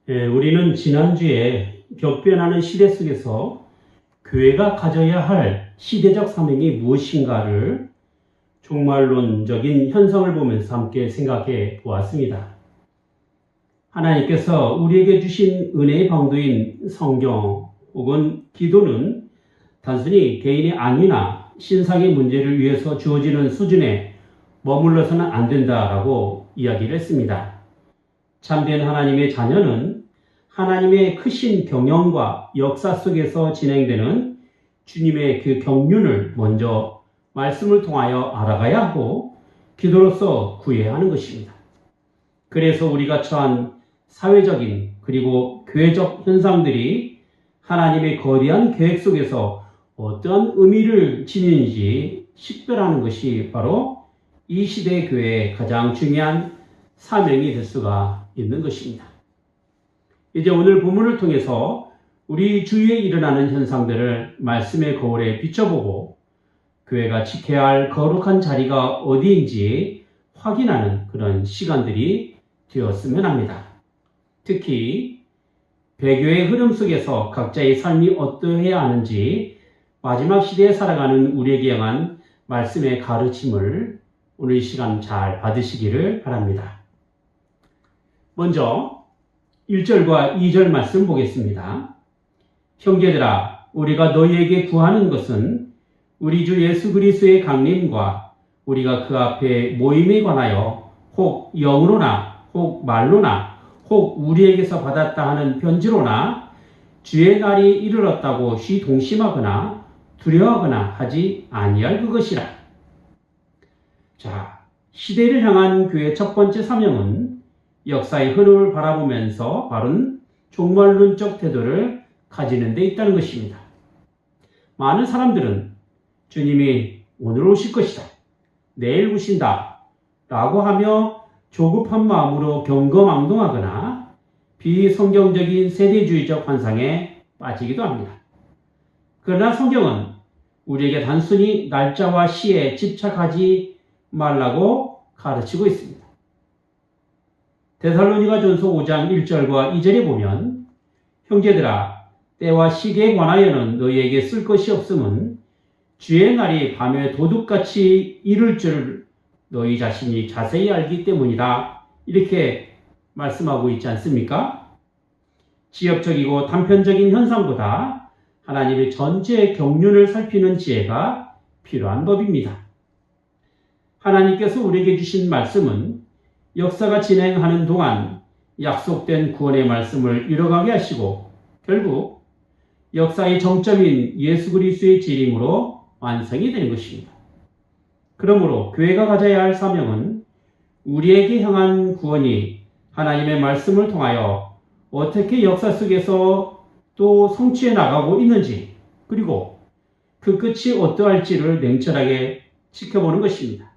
우리는 지난주에 격변하는 시대 속에서 교회가 가져야 할 시대적 사명이 무엇인가를 종말론적인 현상을 보면서 함께 생각해 보았습니다. 하나님께서 우리에게 주신 은혜의 방도인 성경 혹은 기도는 단순히 개인의 안위나 신상의 문제를 위해서 주어지는 수준에 머물러서는 안 된다라고 이야기를 했습니다. 참된 하나님의 자녀는 하나님의 크신 경영과 역사 속에서 진행되는 주님의 그 경륜을 먼저 말씀을 통하여 알아가야 하고 기도로서 구해야 하는 것입니다. 그래서 우리가 처한 사회적인 그리고 교회적 현상들이 하나님의 거대한 계획 속에서 어떤 의미를 지니는지 식별하는 것이 바로 이 시대의 교회의 가장 중요한 사명이 될 수가 있는 것입니다. 이제 오늘 본문을 통해서 우리 주위에 일어나는 현상들을 말씀의 거울에 비춰보고 교회가 지켜야 할 거룩한 자리가 어디인지 확인하는 그런 시간들이 되었으면 합니다. 특히 배교의 흐름 속에서 각자의 삶이 어떠해야 하는지 마지막 시대에 살아가는 우리에게 향한 말씀의 가르침을 오늘 이 시간 잘 받으시기를 바랍니다. 먼저 1절과 2절 말씀 보겠습니다. 형제들아, 우리가 너희에게 구하는 것은 우리 주 예수 그리스도의 강림과 우리가 그 앞에 모임에 관하여 혹 영으로나 혹 말로나 혹 우리에게서 받았다 하는 편지로나 주의 날이 이르렀다고 시동심하거나 두려워하거나 하지 아니할 그것이라. 자, 시대를 향한 교회의 첫 번째 사명은 역사의 흐름을 바라보면서 바른 종말론적 태도를 가지는 데 있다는 것입니다. 많은 사람들은 주님이 오늘 오실 것이다, 내일 오신다 라고 하며 조급한 마음으로 경거망동하거나 비성경적인 세대주의적 환상에 빠지기도 합니다. 그러나 성경은 우리에게 단순히 날짜와 시에 집착하지 말라고 가르치고 있습니다. 데살로니가전서 5장 1절과 2절에 보면 형제들아, 때와 시기에 관하여는 너희에게 쓸 것이 없음은 주의 날이 밤에 도둑같이 이를 줄 너희 자신이 자세히 알기 때문이다, 이렇게 말씀하고 있지 않습니까? 지엽적이고 단편적인 현상보다 하나님의 전체 경륜을 살피는 지혜가 필요한 법입니다. 하나님께서 우리에게 주신 말씀은 역사가 진행하는 동안 약속된 구원의 말씀을 이뤄가게 하시고 결국 역사의 정점인 예수 그리스도의 재림으로 완성이 되는 것입니다. 그러므로 교회가 가져야 할 사명은 우리에게 향한 구원이 하나님의 말씀을 통하여 어떻게 역사 속에서 또 성취해 나가고 있는지, 그리고 그 끝이 어떠할지를 냉철하게 지켜보는 것입니다.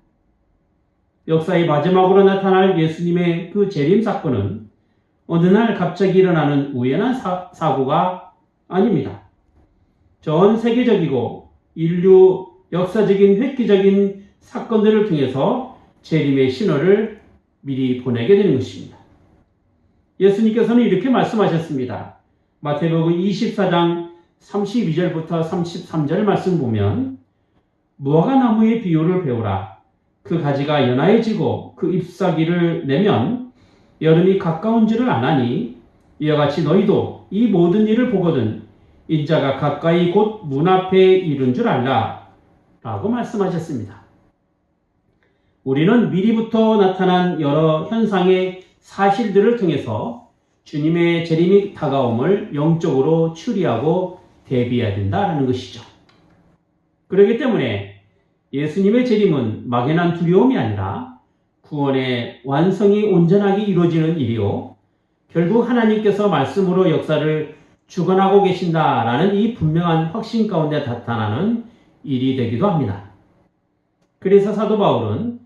역사의 마지막으로 나타날 예수님의 그 재림 사건은 어느 날 갑자기 일어나는 우연한 사고가 아닙니다. 전 세계적이고 인류 역사적인 획기적인 사건들을 통해서 재림의 신호를 미리 보내게 되는 것입니다. 예수님께서는 이렇게 말씀하셨습니다. 마태복음 24장 32절부터 33절 말씀 보면 무화과 나무의 비유를 배우라. 그 가지가 연하여지고 그 잎사귀를 내면 여름이 가까운 줄을 아나니 이와 같이 너희도 이 모든 일을 보거든 인자가 가까이 곧 문 앞에 이른 줄 알라 라고 말씀하셨습니다. 우리는 미리부터 나타난 여러 현상의 사실들을 통해서 주님의 재림이 다가옴을 영적으로 추리하고 대비해야 된다는 것이죠. 그렇기 때문에 예수님의 재림은 막연한 두려움이 아니라 구원의 완성이 온전하게 이루어지는 일이요, 결국 하나님께서 말씀으로 역사를 주관하고 계신다라는 이 분명한 확신 가운데 나타나는 일이 되기도 합니다. 그래서 사도 바울은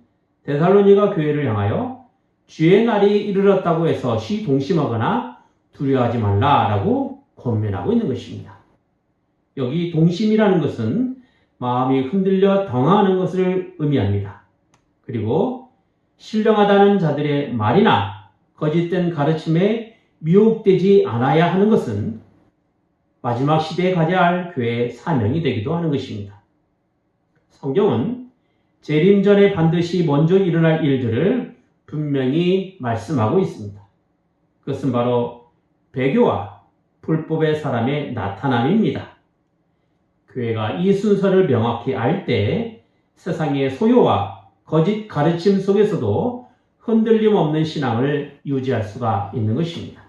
데살로니가 교회를 향하여 주의 날이 이르렀다고 해서 시동심하거나 두려워하지 말라라고 권면하고 있는 것입니다. 여기 동심이라는 것은 마음이 흔들려 당황하는 것을 의미합니다. 그리고 신령하다는 자들의 말이나 거짓된 가르침에 미혹되지 않아야 하는 것은 마지막 시대에 가져야 할 교회의 사명이 되기도 하는 것입니다. 성경은 재림 전에 반드시 먼저 일어날 일들을 분명히 말씀하고 있습니다. 그것은 바로 배교와 불법의 사람의 나타남입니다. 교회가 이 순서를 명확히 알 때 세상의 소요와 거짓 가르침 속에서도 흔들림 없는 신앙을 유지할 수가 있는 것입니다.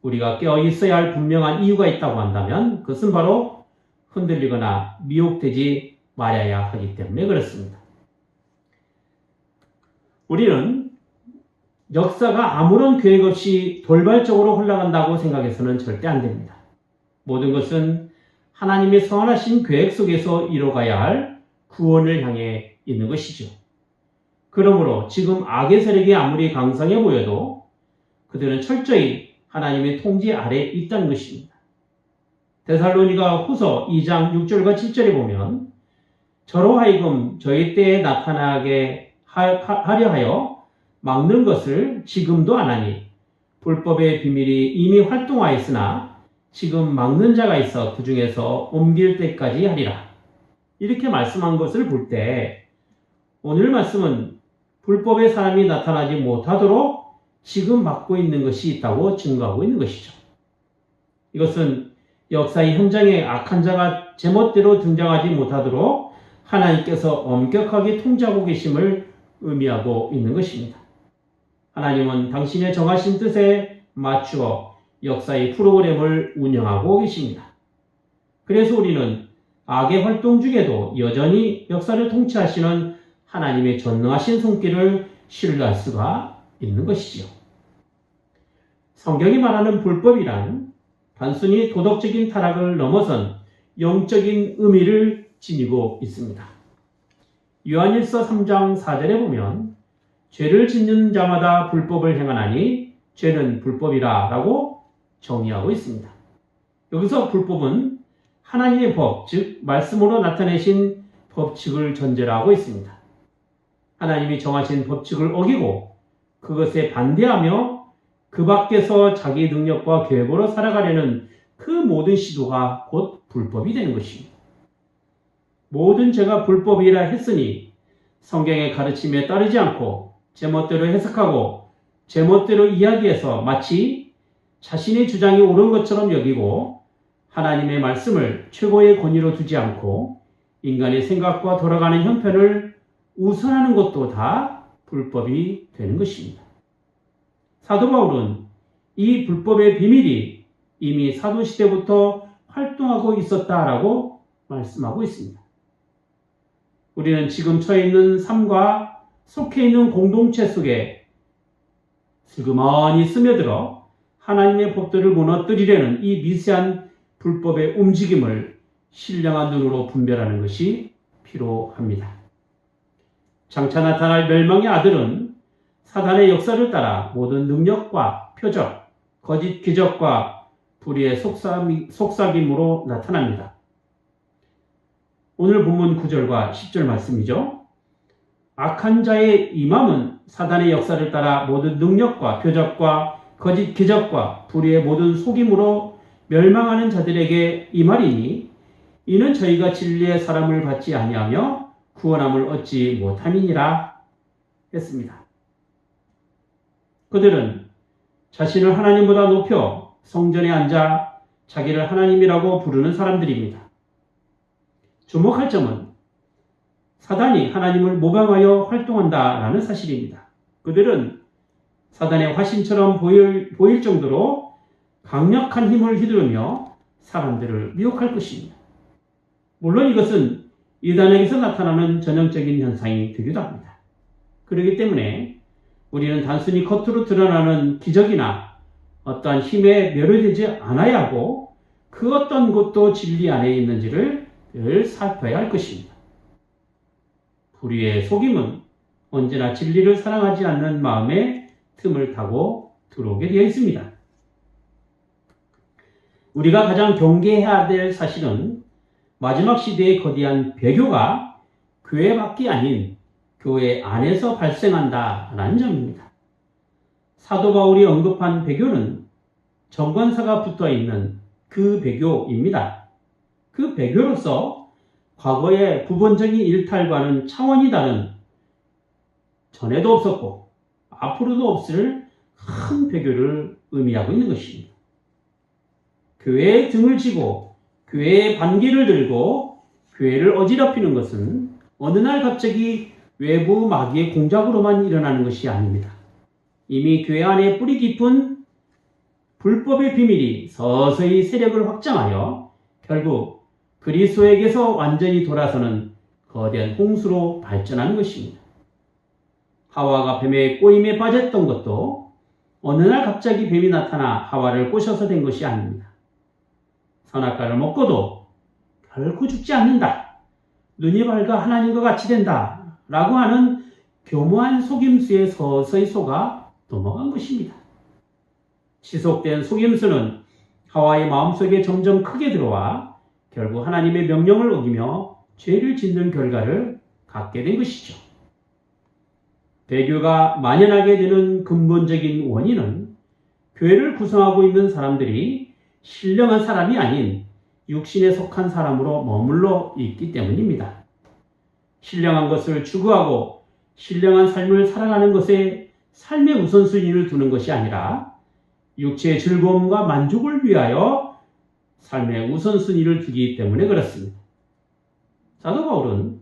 우리가 깨어 있어야 할 분명한 이유가 있다고 한다면 그것은 바로 흔들리거나 미혹되지 말아야 하기 때문에 그렇습니다. 우리는 역사가 아무런 계획 없이 돌발적으로 흘러간다고 생각해서는 절대 안 됩니다. 모든 것은 하나님의 선하신 계획 속에서 이뤄가야 할 구원을 향해 있는 것이죠. 그러므로 지금 악의 세력이 아무리 강성해 보여도 그들은 철저히 하나님의 통제 아래에 있다는 것입니다. 데살로니가 후서 2장 6절과 7절에 보면 저로 하여금 저희 때에 나타나게 하려 하여 막는 것을 지금도 안 하니 불법의 비밀이 이미 활동하였으나 지금 막는 자가 있어 그 중에서 옮길 때까지 하리라. 이렇게 말씀한 것을 볼 때 오늘 말씀은 불법의 사람이 나타나지 못하도록 지금 막고 있는 것이 있다고 증거하고 있는 것이죠. 이것은 역사의 현장에 악한 자가 제멋대로 등장하지 못하도록 하나님께서 엄격하게 통제하고 계심을 의미하고 있는 것입니다. 하나님은 당신의 정하신 뜻에 맞추어 역사의 프로그램을 운영하고 계십니다. 그래서 우리는 악의 활동 중에도 여전히 역사를 통치하시는 하나님의 전능하신 손길을 신뢰할 수가 있는 것이지요. 성경이 말하는 불법이란 단순히 도덕적인 타락을 넘어선 영적인 의미를 지니고 있습니다. 요한일서 3장 4절에 보면 죄를 짓는 자마다 불법을 행하나니 죄는 불법이라 라고 정의하고 있습니다. 여기서 불법은 하나님의 법, 즉 말씀으로 나타내신 법칙을 전제로 하고 있습니다. 하나님이 정하신 법칙을 어기고 그것에 반대하며 그 밖에서 자기 능력과 계획으로 살아가려는 그 모든 시도가 곧 불법이 되는 것입니다. 모든 죄가 불법이라 했으니 성경의 가르침에 따르지 않고 제멋대로 해석하고 제멋대로 이야기해서 마치 자신의 주장이 옳은 것처럼 여기고 하나님의 말씀을 최고의 권위로 두지 않고 인간의 생각과 돌아가는 형편을 우선하는 것도 다 불법이 되는 것입니다. 사도 바울은 이 불법의 비밀이 이미 사도시대부터 활동하고 있었다라고 말씀하고 있습니다. 우리는 지금 처해 있는 삶과 속해 있는 공동체 속에 슬그머니 스며들어 하나님의 법도를 무너뜨리려는 이 미세한 불법의 움직임을 신령한 눈으로 분별하는 것이 필요합니다. 장차 나타날 멸망의 아들은 사단의 역사를 따라 모든 능력과 표적, 거짓 기적과 불의의 속삭임으로 나타납니다. 오늘 본문 9절과 10절 말씀이죠. 악한 자의 임함은 사단의 역사를 따라 모든 능력과 표적과 거짓 기적과 불의의 모든 속임으로 멸망하는 자들에게 임하리니 이는 저희가 진리의 사람을 받지 아니하며 구원함을 얻지 못함이니라 했습니다. 그들은 자신을 하나님보다 높여 성전에 앉아 자기를 하나님이라고 부르는 사람들입니다. 주목할 점은 사단이 하나님을 모방하여 활동한다라는 사실입니다. 그들은 사단의 화신처럼 보일 정도로 강력한 힘을 휘두르며 사람들을 미혹할 것입니다. 물론 이것은 이단에게서 나타나는 전형적인 현상이 되기도 합니다. 그렇기 때문에 우리는 단순히 겉으로 드러나는 기적이나 어떠한 힘에 매료되지 않아야 하고 그 어떤 것도 진리 안에 있는지를 늘 살펴야 할 것입니다. 불의의 속임은 언제나 진리를 사랑하지 않는 마음에 틈을 타고 들어오게 되어 있습니다. 우리가 가장 경계해야 될 사실은 마지막 시대의 거대한 배교가 교회 밖이 아닌 교회 안에서 발생한다라는 점입니다. 사도 바울이 언급한 배교는 정관사가 붙어 있는 그 배교입니다. 그 배교로서 과거의 부분적인 일탈과는 차원이 다른, 전에도 없었고 앞으로도 없을 큰 배교를 의미하고 있는 것입니다. 교회의 등을 지고 교회의 반기를 들고 교회를 어지럽히는 것은 어느 날 갑자기 외부 마귀의 공작으로만 일어나는 것이 아닙니다. 이미 교회 안에 뿌리 깊은 불법의 비밀이 서서히 세력을 확장하여 결국 그리스도에게서 완전히 돌아서는 거대한 홍수로 발전하는 것입니다. 하와가 뱀의 꼬임에 빠졌던 것도 어느 날 갑자기 뱀이 나타나 하와를 꼬셔서 된 것이 아닙니다. 선악과를 먹고도 결코 죽지 않는다, 눈이 밝아 하나님과 같이 된다 라고 하는 교묘한 속임수에 서서히 속아 넘어간 것입니다. 지속된 속임수는 하와의 마음속에 점점 크게 들어와 결국 하나님의 명령을 어기며 죄를 짓는 결과를 갖게 된 것이죠. 배교가 만연하게 되는 근본적인 원인은 교회를 구성하고 있는 사람들이 신령한 사람이 아닌 육신에 속한 사람으로 머물러 있기 때문입니다. 신령한 것을 추구하고 신령한 삶을 살아가는 것에 삶의 우선순위를 두는 것이 아니라 육체의 즐거움과 만족을 위하여 삶의 우선순위를 두기 때문에 그렇습니다. 사도 바울은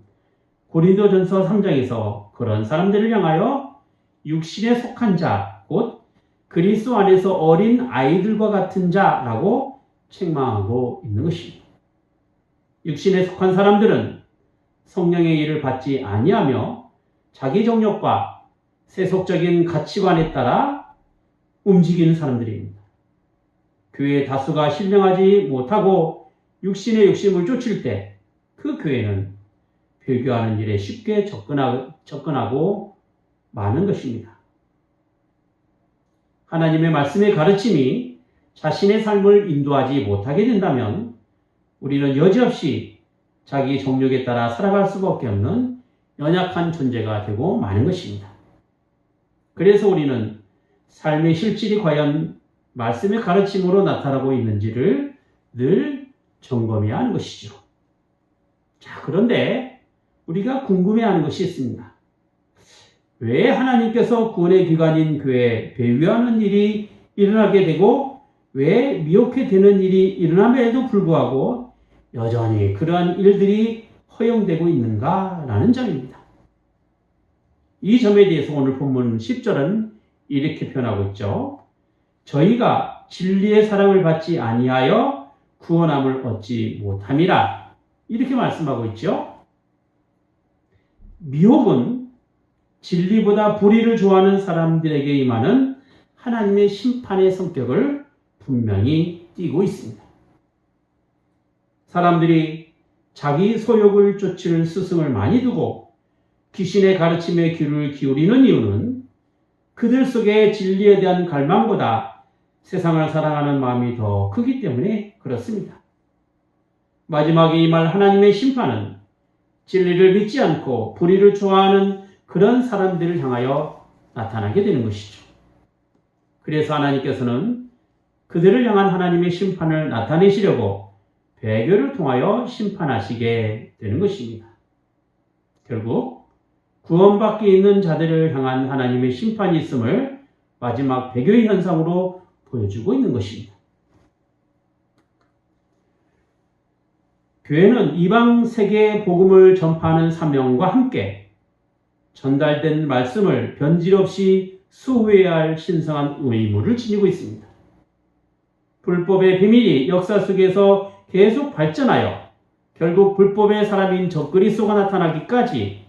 고린도전서 3장에서 그런 사람들을 향하여 육신에 속한 자, 곧 그리스도 안에서 어린 아이들과 같은 자라고 책망하고 있는 것입니다. 육신에 속한 사람들은 성령의 일을 받지 아니하며 자기 정욕과 세속적인 가치관에 따라 움직이는 사람들입니다. 교회의 다수가 신령하지 못하고 육신의 욕심을 쫓을 때 그 교회는 배교하는 일에 쉽게 접근하고 마는 것입니다. 하나님의 말씀의 가르침이 자신의 삶을 인도하지 못하게 된다면 우리는 여지없이 자기 정욕에 따라 살아갈 수밖에 없는 연약한 존재가 되고 마는 것입니다. 그래서 우리는 삶의 실질이 과연 말씀의 가르침으로 나타나고 있는지를 늘 점검해야 하는 것이죠. 자, 그런데 우리가 궁금해하는 것이 있습니다. 왜 하나님께서 구원의 기관인 교회에 배교하는 일이 일어나게 되고 왜 미혹해 되는 일이 일어남에도 불구하고 여전히 그러한 일들이 허용되고 있는가라는 점입니다. 이 점에 대해서 오늘 본문 10절은 이렇게 표현하고 있죠. 저희가 진리의 사랑을 받지 아니하여 구원함을 얻지 못함이라, 이렇게 말씀하고 있죠. 미혹은 진리보다 불의를 좋아하는 사람들에게 임하는 하나님의 심판의 성격을 분명히 띠고 있습니다. 사람들이 자기 소욕을 쫓을 스승을 많이 두고 귀신의 가르침에 귀를 기울이는 이유는 그들 속에 진리에 대한 갈망보다 세상을 사랑하는 마음이 더 크기 때문에 그렇습니다. 마지막에 임할 하나님의 심판은 진리를 믿지 않고 불의를 좋아하는 그런 사람들을 향하여 나타나게 되는 것이죠. 그래서 하나님께서는 그들을 향한 하나님의 심판을 나타내시려고 배교를 통하여 심판하시게 되는 것입니다. 결국 구원받게 있는 자들을 향한 하나님의 심판이 있음을 마지막 배교의 현상으로 보여주고 있는 것입니다. 교회는 이방 세계의 복음을 전파하는 사명과 함께 전달된 말씀을 변질 없이 수호해야 할 신성한 의무를 지니고 있습니다. 불법의 비밀이 역사 속에서 계속 발전하여 결국 불법의 사람인 적그리스도가 나타나기까지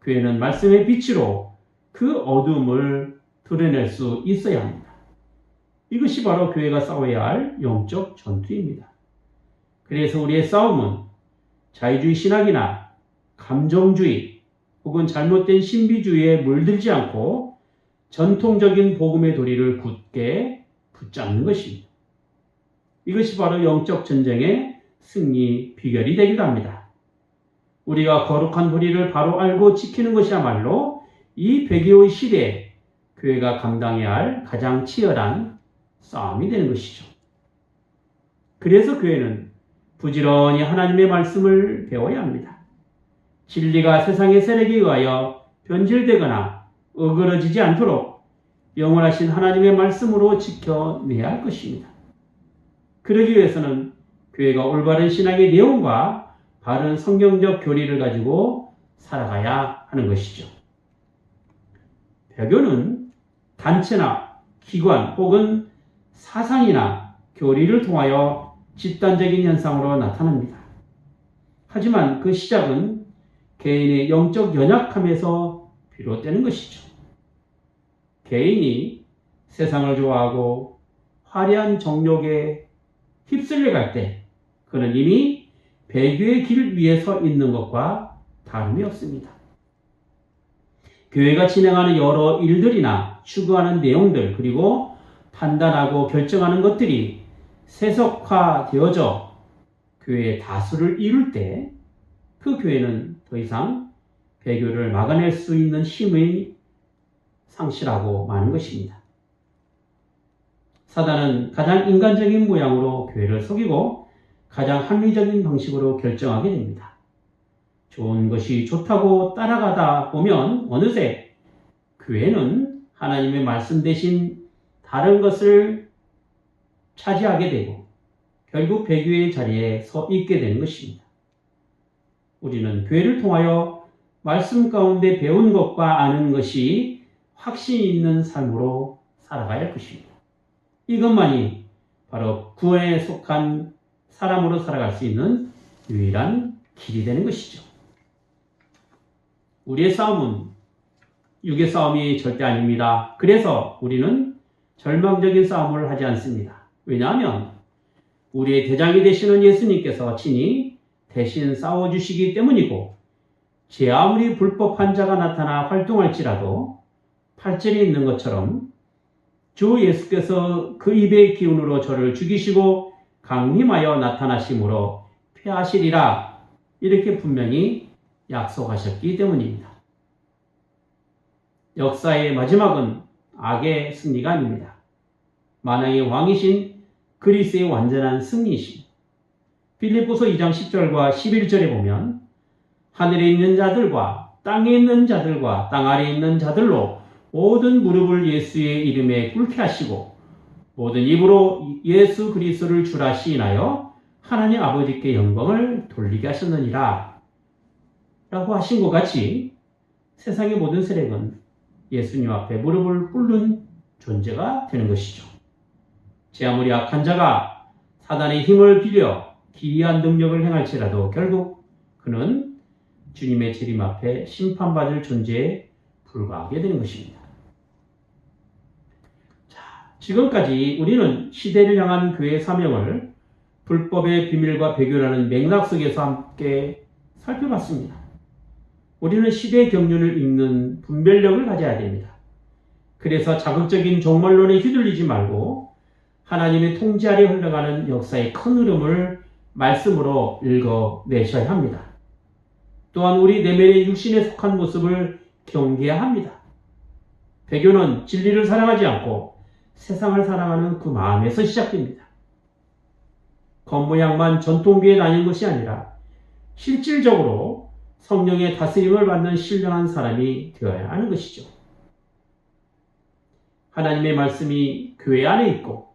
교회는 말씀의 빛으로 그 어둠을 드러낼 수 있어야 합니다. 이것이 바로 교회가 싸워야 할 영적 전투입니다. 그래서 우리의 싸움은 자유주의 신학이나 감정주의 혹은 잘못된 신비주의에 물들지 않고 전통적인 복음의 도리를 굳게 붙잡는 것입니다. 이것이 바로 영적 전쟁의 승리 비결이 되기도 합니다. 우리가 거룩한 도리를 바로 알고 지키는 것이야말로 이 배교의 시대에 교회가 감당해야 할 가장 치열한 싸움이 되는 것이죠. 그래서 교회는 부지런히 하나님의 말씀을 배워야 합니다. 진리가 세상의 세력에 의하여 변질되거나 어그러지지 않도록 영원하신 하나님의 말씀으로 지켜내야 할 것입니다. 그러기 위해서는 교회가 올바른 신앙의 내용과 바른 성경적 교리를 가지고 살아가야 하는 것이죠. 배교는 단체나 기관 혹은 사상이나 교리를 통하여 집단적인 현상으로 나타납니다. 하지만 그 시작은 개인의 영적 연약함에서 비롯되는 것이죠. 개인이 세상을 좋아하고 화려한 정욕에 휩쓸려 갈 때 그는 이미 배교의 길 위에 서 있는 것과 다름이 없습니다. 교회가 진행하는 여러 일들이나 추구하는 내용들 그리고 판단하고 결정하는 것들이 세속화되어져 교회의 다수를 이룰 때 그 교회는 더 이상 배교를 막아낼 수 있는 힘을 상실하고 마는 것입니다. 사단은 가장 인간적인 모양으로 교회를 속이고 가장 합리적인 방식으로 결정하게 됩니다. 좋은 것이 좋다고 따라가다 보면 어느새 교회는 하나님의 말씀 대신 다른 것을 차지하게 되고 결국 배교의 자리에 서 있게 되는 것입니다. 우리는 교회를 통하여 말씀 가운데 배운 것과 아는 것이 확신 있는 삶으로 살아가야 할 것입니다. 이것만이 바로 구원에 속한 사람으로 살아갈 수 있는 유일한 길이 되는 것이죠. 우리의 싸움은 육의 싸움이 절대 아닙니다. 그래서 우리는 절망적인 싸움을 하지 않습니다. 왜냐하면 우리의 대장이 되시는 예수님께서 친히 대신 싸워주시기 때문이고 제 아무리 불법한 자가 나타나 활동할지라도 8절에 있는 것처럼 주 예수께서 그 입의 기운으로 저를 죽이시고 강림하여 나타나심으로 패하시리라 이렇게 분명히 약속하셨기 때문입니다. 역사의 마지막은 악의 승리가 아닙니다. 만왕의 왕이신 그리스의 완전한 승리이신 빌립보서 2장 10절과 11절에 보면 하늘에 있는 자들과 땅에 있는 자들과 땅 아래에 있는 자들로 모든 무릎을 예수의 이름에 꿇게 하시고 모든 입으로 예수 그리스도를 주라 시인하여 하나님 아버지께 영광을 돌리게 하셨느니라 라고 하신 것 같이 세상의 모든 세력은 예수님 앞에 무릎을 꿇는 존재가 되는 것이죠. 제 아무리 악한 자가 사단의 힘을 빌려 기이한 능력을 행할지라도 결국 그는 주님의 재림 앞에 심판받을 존재에 불과하게 되는 것입니다. 자, 지금까지 우리는 시대를 향한 교회의 사명을 불법의 비밀과 배교라는 맥락 속에서 함께 살펴봤습니다. 우리는 시대의 경륜을 읽는 분별력을 가져야 됩니다. 그래서 자극적인 종말론에 휘둘리지 말고 하나님의 통제 아래 흘러가는 역사의 큰 흐름을 말씀으로 읽어내셔야 합니다. 또한 우리 내면의 육신에 속한 모습을 경계해야 합니다. 배교는 진리를 사랑하지 않고 세상을 사랑하는 그 마음에서 시작됩니다. 겉모양만 전통교에 다니는 것이 아니라 실질적으로 성령의 다스림을 받는 신령한 사람이 되어야 하는 것이죠. 하나님의 말씀이 교회 안에 있고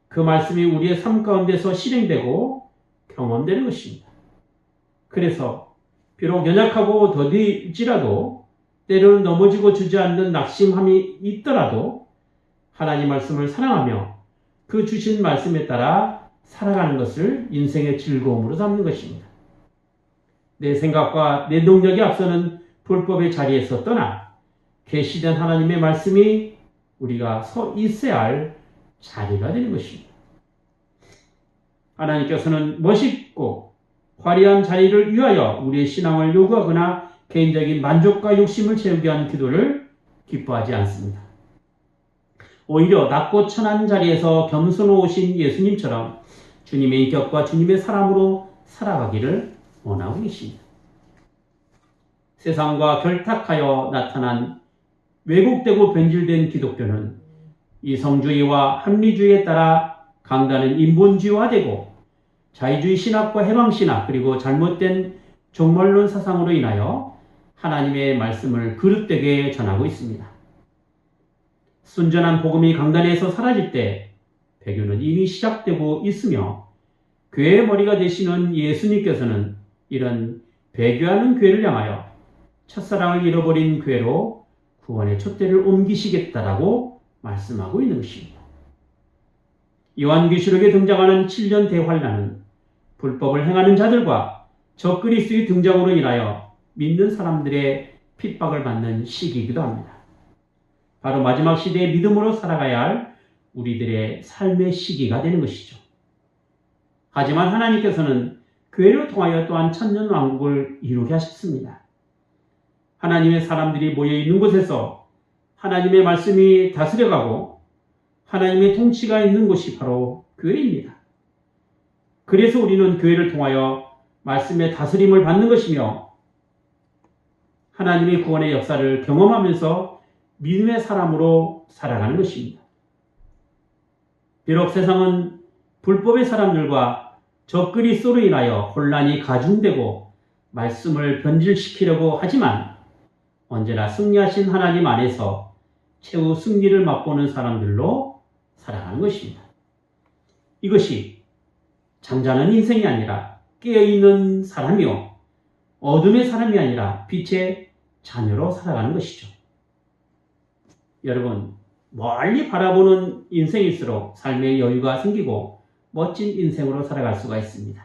그 말씀이 우리의 삶 가운데서 실행되고 경험되는 것입니다. 그래서 비록 연약하고 더딜지라도 때로는 넘어지고 주저앉는 낙심함이 있더라도 하나님 말씀을 사랑하며 그 주신 말씀에 따라 살아가는 것을 인생의 즐거움으로 삼는 것입니다. 내 생각과 내 능력이 앞서는 불법의 자리에서 떠나 계시된 하나님의 말씀이 우리가 서 있어야 할 자리가 되는 것입니다. 하나님께서는 멋있고 화려한 자리를 위하여 우리의 신앙을 요구하거나 개인적인 만족과 욕심을 채우기 위한 기도를 기뻐하지 않습니다. 오히려 낮고 천한 자리에서 겸손하신 예수님처럼 주님의 인격과 주님의 사람으로 살아가기를 원하고 계십니다. 세상과 결탁하여 나타난 왜곡되고 변질된 기독교는 이성주의와 합리주의에 따라 강단은 인본주의화되고 자유주의 신학과 해방신학 그리고 잘못된 종말론 사상으로 인하여 하나님의 말씀을 그릇되게 전하고 있습니다. 순전한 복음이 강단에서 사라질 때 배교는 이미 시작되고 있으며 교회의 머리가 되시는 예수님께서는 이런 배교하는 교회를 향하여 첫사랑을 잃어버린 교회로 구원의 촛대를 옮기시겠다라고 말씀하고 있는 것입니다. 요한계시록에 등장하는 7년 대환란은 불법을 행하는 자들과 적그리스도의 등장으로 인하여 믿는 사람들의 핍박을 받는 시기이기도 합니다. 바로 마지막 시대의 믿음으로 살아가야 할 우리들의 삶의 시기가 되는 것이죠. 하지만 하나님께서는 교회를 통하여 또한 천년 왕국을 이루게 하셨습니다. 하나님의 사람들이 모여 있는 곳에서 하나님의 말씀이 다스려가고 하나님의 통치가 있는 곳이 바로 교회입니다. 그래서 우리는 교회를 통하여 말씀의 다스림을 받는 것이며 하나님의 구원의 역사를 경험하면서 믿음의 사람으로 살아가는 것입니다. 비록 세상은 불법의 사람들과 적그리스도로 인하여 혼란이 가중되고 말씀을 변질시키려고 하지만 언제나 승리하신 하나님 안에서 최후 승리를 맛보는 사람들로 살아가는 것입니다. 이것이 잠자는 인생이 아니라 깨어있는 사람이요 어둠의 사람이 아니라 빛의 자녀로 살아가는 것이죠. 여러분, 멀리 바라보는 인생일수록 삶의 여유가 생기고 멋진 인생으로 살아갈 수가 있습니다.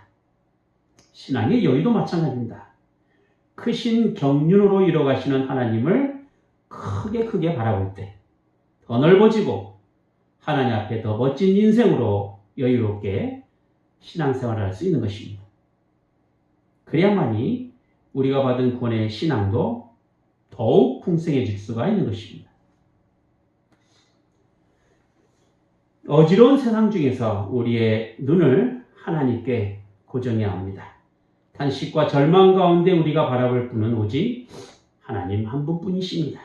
신앙의 여유도 마찬가지입니다. 크신 경륜으로 이뤄가시는 하나님을 크게 바라볼 때 더 넓어지고 하나님 앞에 더 멋진 인생으로 여유롭게 신앙생활을 할 수 있는 것입니다. 그래야만이 우리가 받은 구원의 신앙도 더욱 풍성해질 수가 있는 것입니다. 어지러운 세상 중에서 우리의 눈을 하나님께 고정해야 합니다. 탄식과 절망 가운데 우리가 바라볼 분은 오직 하나님 한 분뿐이십니다.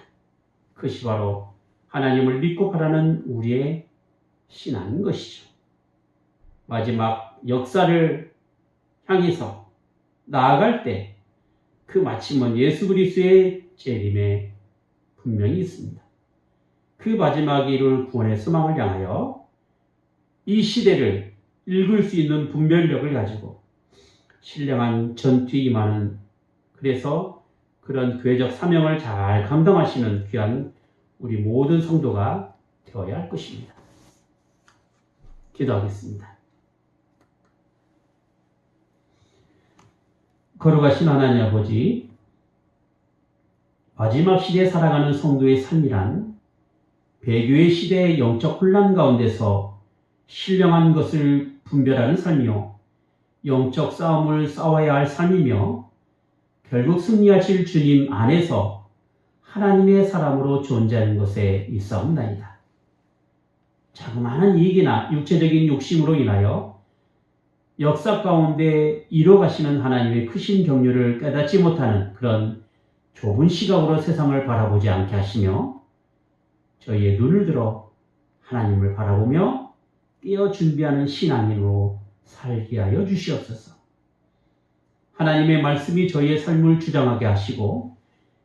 그것이 바로 하나님을 믿고 바라는 우리의 신앙인 것이죠. 마지막 역사를 향해서 나아갈 때 그 마침은 예수 그리스도의 재림에 분명히 있습니다. 그 마지막 이룰 구원의 소망을 향하여 이 시대를 읽을 수 있는 분별력을 가지고 신령한 전투에 임하는 그래서 그런 교회적 사명을 잘 감당하시는 귀한 우리 모든 성도가 되어야 할 것입니다. 기도하겠습니다. 거룩하신 하나님 아버지, 마지막 시대에 살아가는 성도의 삶이란 배교의 시대의 영적 혼란 가운데서 신령한 것을 분별하는 삶이요 영적 싸움을 싸워야 할 삶이며 결국 승리하실 주님 안에서 하나님의 사람으로 존재하는 것에 있사옵나이다. 자그마한 이익이나 육체적인 욕심으로 인하여 역사 가운데 이뤄가시는 하나님의 크신 경륜을 깨닫지 못하는 그런 좁은 시각으로 세상을 바라보지 않게 하시며 저희의 눈을 들어 하나님을 바라보며 깨어 준비하는 신앙인으로 살게 하여 주시옵소서. 하나님의 말씀이 저희의 삶을 주장하게 하시고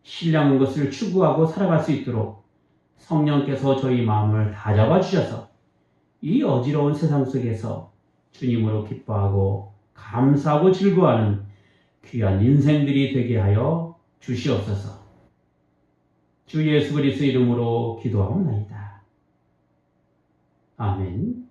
신령한 것을 추구하고 살아갈 수 있도록 성령께서 저희 마음을 다잡아 주셔서 이 어지러운 세상 속에서 주님으로 기뻐하고 감사하고 즐거워하는 귀한 인생들이 되게 하여 주시옵소서. 주 예수 그리스도 이름으로 기도하옵나이다. 아멘.